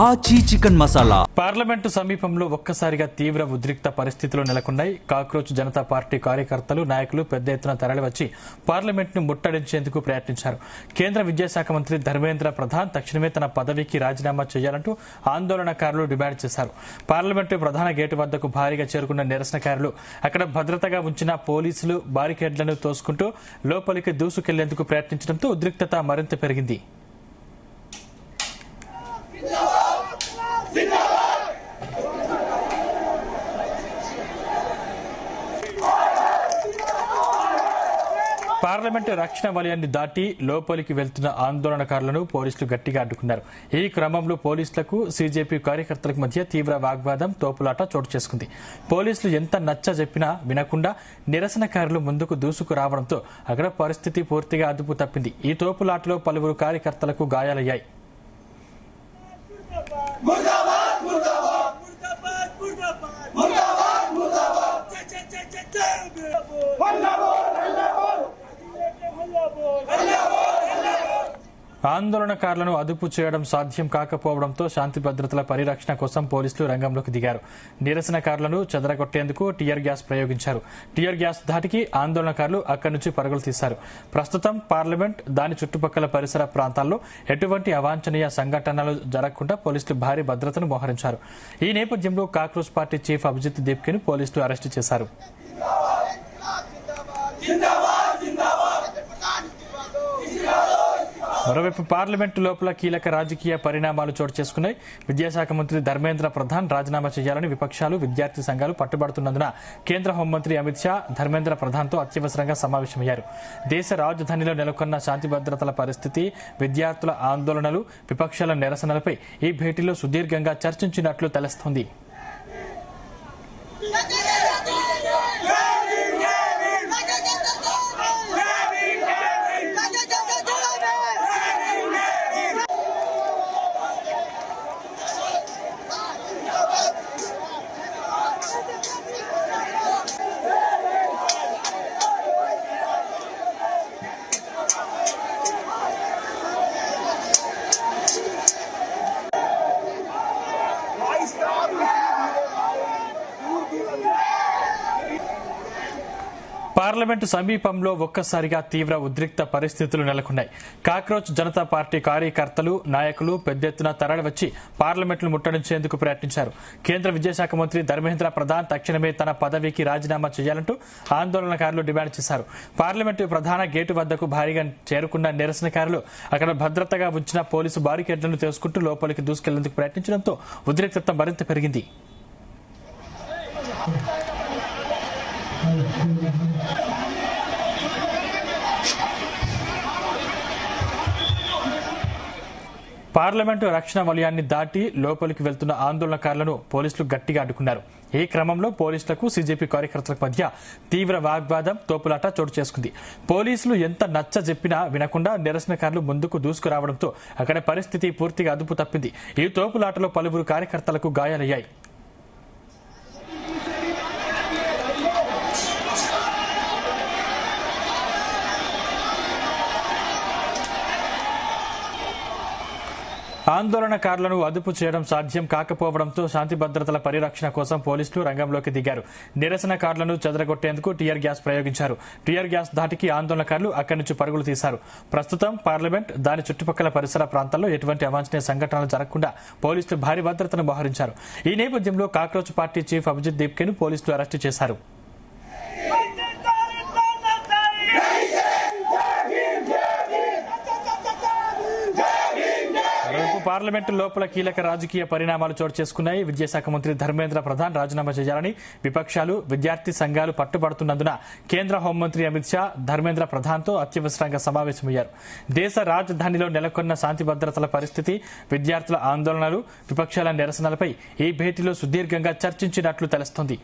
ఆచి chicken masala. Parliament సమీపంలో ఒక్కసారిగా తీవ్ర ఉద్రిక్త పరిస్థితులు నెలకొన్నాయి. కాక్రోచ్ జనతా పార్టీ కార్యకర్తలు, నాయకులు పెద్ద ఎత్తున తరలివచ్చి పార్లమెంట్ ను ముట్టడించేందుకు ప్రయత్నించారు. కేంద్ర విద్యాశాఖ మంత్రి ధర్మేంద్ర ప్రధాన్ తక్షణమే తన పదవికి రాజీనామా చేయాలంటూ ఆందోళనకారులు డిమాండ్ చేశారు. పార్లమెంటు ప్రధాన గేటు వద్దకు భారీగా చేరుకున్న నిరసనకారులు అక్కడ భద్రతగా ఉంచిన పోలీసులు బారికేడ్లను తోసుకుంటూ లోపలికి దూసుకెళ్లేందుకు ప్రయత్నించడంతో ఉద్రిక్తత మరింత పెరిగింది. పార్లమెంటు రక్షణ వలయాన్ని దాటి లోపలికి వెళ్తున్న ఆందోళనకారులను పోలీసులు గట్టిగా అడ్డుకున్నారు. ఈ క్రమంలో పోలీసులకు, సీజేపీ కార్యకర్తలకు మధ్య తీవ్ర వాగ్వాదం, తోపులాట చోటు చేసుకుంది. పోలీసులు ఎంత నచ్చ చెప్పినా వినకుండా నిరసనకారులు ముందుకు దూసుకు రావడంతో అక్కడ పరిస్థితి పూర్తిగా అదుపు తప్పింది. ఈ తోపులాటలో పలువురు కార్యకర్తలకు గాయాలయ్యాయి. ఆందోళనకారులను అదుపు చేయడం సాధ్యం కాకపోవడంతో శాంతి భద్రతల పరిరక్షణ కోసం పోలీసులు రంగంలోకి దిగారు. నిరసనకారులను చెదరగొట్టేందుకు టియర్ గ్యాస్ ప్రయోగించారు. టియర్ గ్యాస్ ధాటికి ఆందోళనకారులు అక్కడి నుంచి పరుగులు తీశారు. ప్రస్తుతం పార్లమెంట్, దాని చుట్టుపక్కల పరిసర ప్రాంతాల్లో ఎటువంటి అవాంఛనీయ సంఘటనలు జరగకుండా పోలీసులు భారీ భద్రతను మోహరించారు. ఈ నేపథ్యంలో కాక్రోచ్ పార్టీ చీఫ్ అభిజిత్ దీప్కేను పోలీసులు అరెస్టు చేశారు. మరోవైపు పార్లమెంటు లోపల కీలక రాజకీయ పరిణామాలు చోటు చేసుకున్నాయి. విద్యాశాఖ మంత్రి ధర్మేంద్ర ప్రధాన్ రాజీనామా చేయాలని విపక్షాలు, విద్యార్థి సంఘాలు పట్టుబడుతున్నందున కేంద్ర హోంమంత్రి అమిత్ షా ధర్మేంద్ర ప్రధాన్తో అత్యవసరంగా సమావేశమయ్యారు. దేశ రాజధానిలో నెలకొన్న శాంతి భద్రతల పరిస్థితి, విద్యార్థుల ఆందోళనలు, విపక్షాల నిరసనలపై ఈ భేటీలో సుదీర్ఘంగా చర్చించినట్లు తెలుస్తోంది. పార్లమెంటు సమీపంలో ఒక్కసారిగా తీవ్ర ఉద్రిక్త పరిస్థితులు నెలకొన్నాయి. కాక్రోచ్ జనతా పార్టీ కార్యకర్తలు, నాయకులు పెద్ద ఎత్తున తరలివచ్చి పార్లమెంట్ను ముట్టడించేందుకు ప్రయత్నించారు. కేంద్ర విద్యాశాఖ మంత్రి ధర్మేంద్ర ప్రధాన్ తక్షణమే తన పదవికి రాజీనామా చేయాలంటూ ఆందోళనకారులు డిమాండ్ చేశారు. పార్లమెంటు ప్రధాన గేటు వద్దకు భారీగా చేరుకున్న నిరసనకారులు అక్కడ భద్రతగా ఉంచిన పోలీసు బారికేడ్లను తోసుకుంటూ లోపలికి దూసుకెళ్లేందుకు ప్రయత్నించడంతో ఉద్రిక్తత మరింత పెరిగింది. పార్లమెంటు రక్షణ వలయాన్ని దాటి లోపలికి వెళ్తున్న ఆందోళనకారులను పోలీసులు గట్టిగా అడ్డుకున్నారు. ఈ క్రమంలో పోలీసులకు, సీజేపీ కార్యకర్తలకు మధ్య తీవ్ర వాగ్వాదం, తోపులాట చోటు చేసుకుంది. పోలీసులు ఎంత నచ్చ చెప్పినా వినకుండా నిరసనకారులు ముందుకు దూసుకురావడంతో అక్కడ పరిస్థితి పూర్తిగా అదుపు తప్పింది. ఈ తోపులాటలో పలువురు కార్యకర్తలకు గాయాలయ్యాయి. ఆందోళనకారులను అదుపు చేయడం సాధ్యం కాకపోవడంతో శాంతి భద్రతల పరిరక్షణ కోసం పోలీసులు రంగంలోకి దిగారు. నిరసనకారులను చెదరగొట్టేందుకు టియర్ గ్యాస్ ప్రయోగించారు. టియర్ గ్యాస్ ధాటికి ఆందోళనకారులు అక్కడి నుంచి పరుగులు తీశారు. ప్రస్తుతం పార్లమెంట్, దాని చుట్టుపక్కల పరిసర ప్రాంతాల్లో ఎటువంటి అవాంఛనీయ సంఘటనలు జరగకుండా పోలీసులు భారీ భద్రతను మోహరించారు. ఈ నేపథ్యంలో కాక్రోచ్ పార్టీ చీఫ్ అభిజిత్ దీప్కేను పోలీసులు అరెస్టు చేశారు. పార్లమెంటు లోపల కీలక రాజకీయ పరిణామాలు చోటు చేసుకున్నాయి. విద్యాశాఖ మంత్రి ధర్మేంద్ర ప్రధాన్ రాజీనామా చేయాలని విపక్షాలు, విద్యార్థి సంఘాలు పట్టుబడుతున్నందున కేంద్ర హోంమంత్రి అమిత్ షా ధర్మేంద్ర ప్రధాన్తో అత్యవసరంగా సమావేశమయ్యారు. దేశ రాజధానిలో నెలకొన్న శాంతి భద్రతల పరిస్థితి, విద్యార్థుల ఆందోళనలు, విపక్షాల నిరసనలపై ఈ భేటీలో సుదీర్ఘంగా చర్చించినట్లు తెలుస్తోంది.